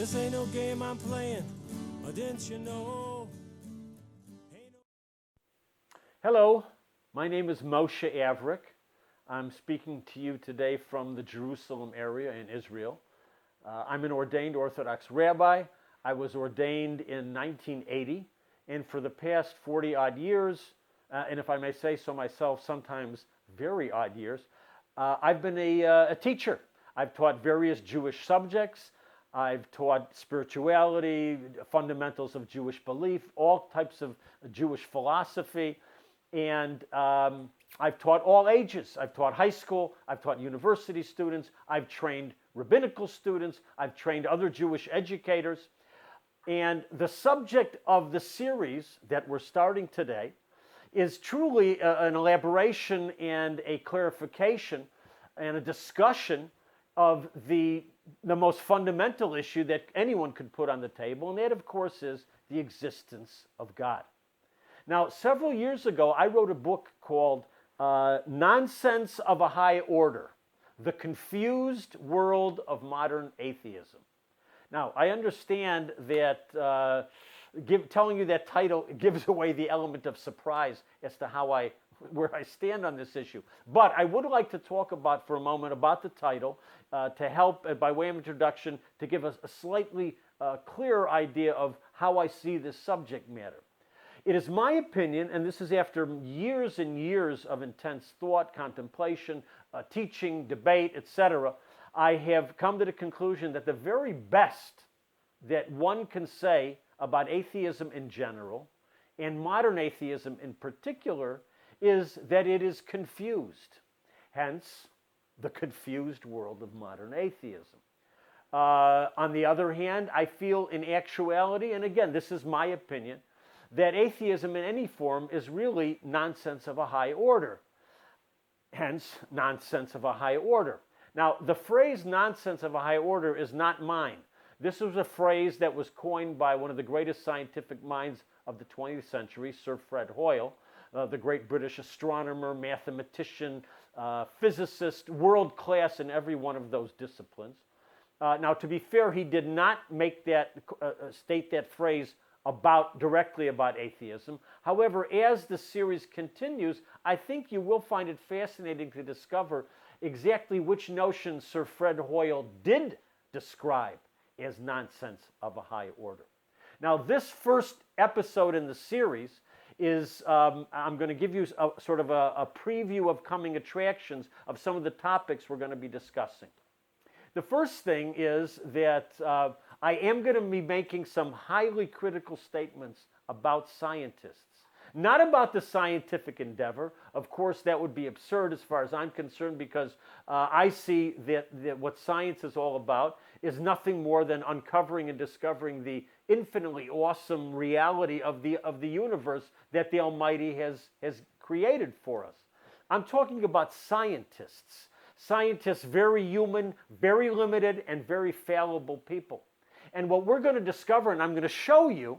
This ain't no game I'm playing, or didn't you know? Hello, my name is Moshe Averick. I'm speaking to you today from the Jerusalem area in Israel. I'm an ordained Orthodox rabbi. I was ordained in 1980, and for the past 40 odd years, and if I may say so myself, sometimes very odd years, I've been a teacher. I've taught various Jewish subjects. I've taught spirituality, fundamentals of Jewish belief, all types of Jewish philosophy, and I've taught all ages. I've taught high school, I've taught university students, I've trained rabbinical students, I've trained other Jewish educators. And the subject of the series that we're starting today is truly an elaboration and a clarification and a discussion of the most fundamental issue that anyone could put on the table, and that, of course, is the existence of God. Now, several years ago, I wrote a book called Nonsense of a High Order, The Confused World of Modern Atheism. Now, I understand that telling you that title gives away the element of surprise as to where I stand on this issue. But I would like to talk for a moment about the title to help, by way of introduction, to give us a slightly clearer idea of how I see this subject matter. It is my opinion, and this is after years and years of intense thought, contemplation, teaching, debate, etc., I have come to the conclusion that the very best that one can say about atheism in general, and modern atheism in particular, is that it is confused. Hence, the confused world of modern atheism. On the other hand, I feel in actuality, and again, this is my opinion, that atheism in any form is really nonsense of a high order. Hence, nonsense of a high order. Now, the phrase nonsense of a high order is not mine. This was a phrase that was coined by one of the greatest scientific minds of the 20th century, Sir Fred Hoyle, the great British astronomer, mathematician, physicist, world class in every one of those disciplines. Now, to be fair, he did not make state that phrase directly about atheism. However, as the series continues, I think you will find it fascinating to discover exactly which notions Sir Fred Hoyle did describe as nonsense of a high order. Now, this first episode in the series is, I'm going to give you sort of a preview of coming attractions of some of the topics we're going to be discussing. The first thing is that I am going to be making some highly critical statements about scientists. Not about the scientific endeavor. Of course, that would be absurd as far as I'm concerned, because I see that what science is all about is nothing more than uncovering and discovering the infinitely awesome reality of the universe that the Almighty has created for us. I'm talking about scientists. Scientists, very human, very limited, and very fallible people. And what we're going to discover, and I'm going to show you,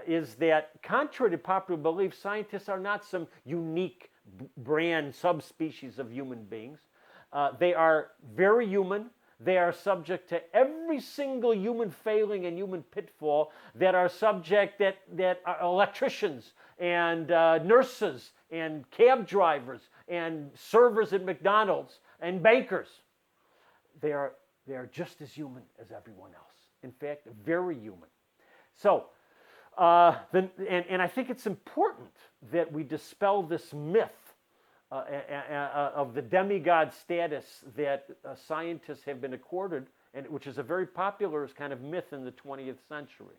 is that contrary to popular belief, scientists are not some unique brand subspecies of human beings. They are very human. They are subject to every single human failing and human pitfall that are subject that are electricians and nurses and cab drivers and servers at McDonald's and bankers. They are just as human as everyone else. In fact, very human. So, and I think it's important that we dispel this myth of the demigod status that scientists have been accorded, and which is a very popular kind of myth in the 20th century.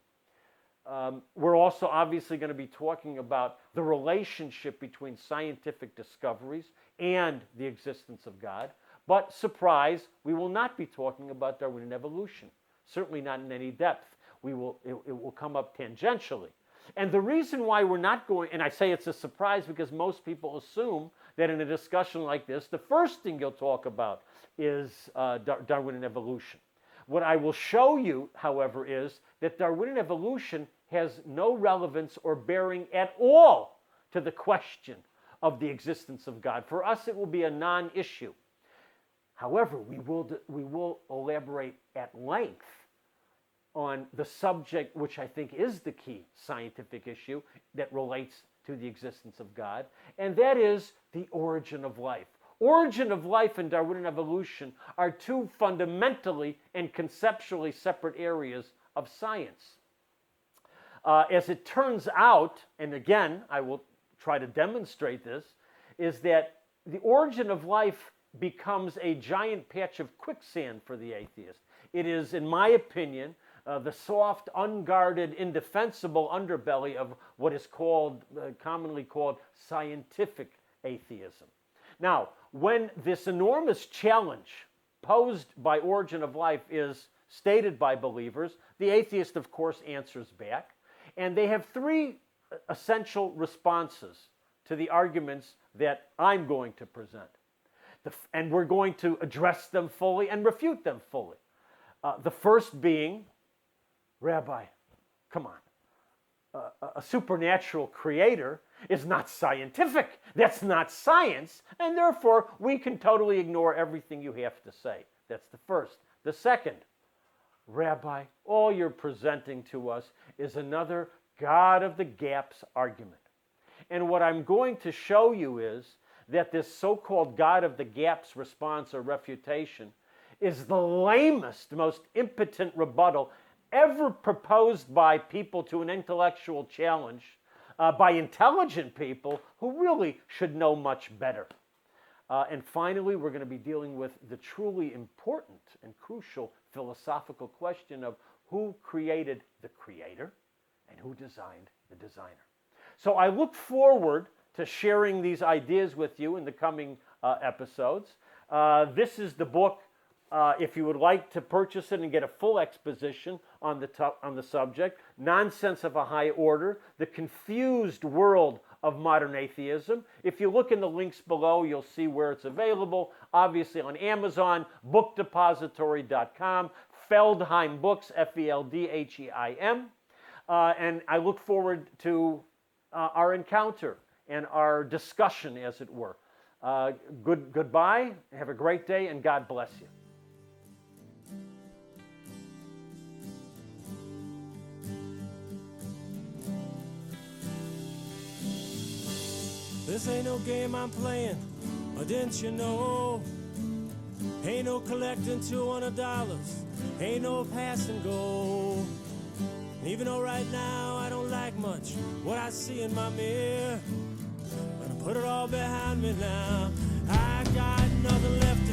We're also obviously going to be talking about the relationship between scientific discoveries and the existence of God. But surprise, we will not be talking about Darwinian evolution, certainly not in any depth. It will come up tangentially. And the reason why we're not going, and I say it's a surprise because most people assume that in a discussion like this, the first thing you'll talk about is Darwinian evolution. What I will show you, however, is that Darwinian evolution has no relevance or bearing at all to the question of the existence of God. For us, it will be a non-issue. However, we will elaborate at length on the subject, which I think is the key scientific issue that relates to the existence of God, and that is the origin of life. Origin of life and Darwinian evolution are two fundamentally and conceptually separate areas of science. As it turns out, and again, I will try to demonstrate this, is that the origin of life becomes a giant patch of quicksand for the atheist. It is, in my opinion, the soft, unguarded, indefensible underbelly of what is called, commonly called, scientific atheism. Now, when this enormous challenge posed by origin of life is stated by believers, the atheist, of course, answers back, and they have three essential responses to the arguments that I'm going to present. And we're going to address them fully and refute them fully. The first being, Rabbi, come on. A supernatural creator is not scientific. That's not science. And therefore, we can totally ignore everything you have to say. That's the first. The second, Rabbi, all you're presenting to us is another God of the gaps argument. And what I'm going to show you is that this so-called God of the gaps response or refutation is the lamest, most impotent rebuttal ever proposed by people to an intellectual challenge by intelligent people who really should know much better. And finally, we're going to be dealing with the truly important and crucial philosophical question of who created the creator and who designed the designer. So I look forward to sharing these ideas with you in the coming episodes. This is the book. If you would like to purchase it and get a full exposition on the subject, Nonsense of a High Order, The Confused World of Modern Atheism. If you look in the links below, you'll see where it's available. Obviously on Amazon, bookdepository.com, Feldheim Books, Feldheim. And I look forward to our encounter and our discussion, as it were. Goodbye, have a great day, and God bless you. This ain't no game I'm playing, or didn't you know? Ain't no collecting $200, ain't no pass and go. Even though right now I don't like much what I see in my mirror, but I put it all behind me now. I got nothing left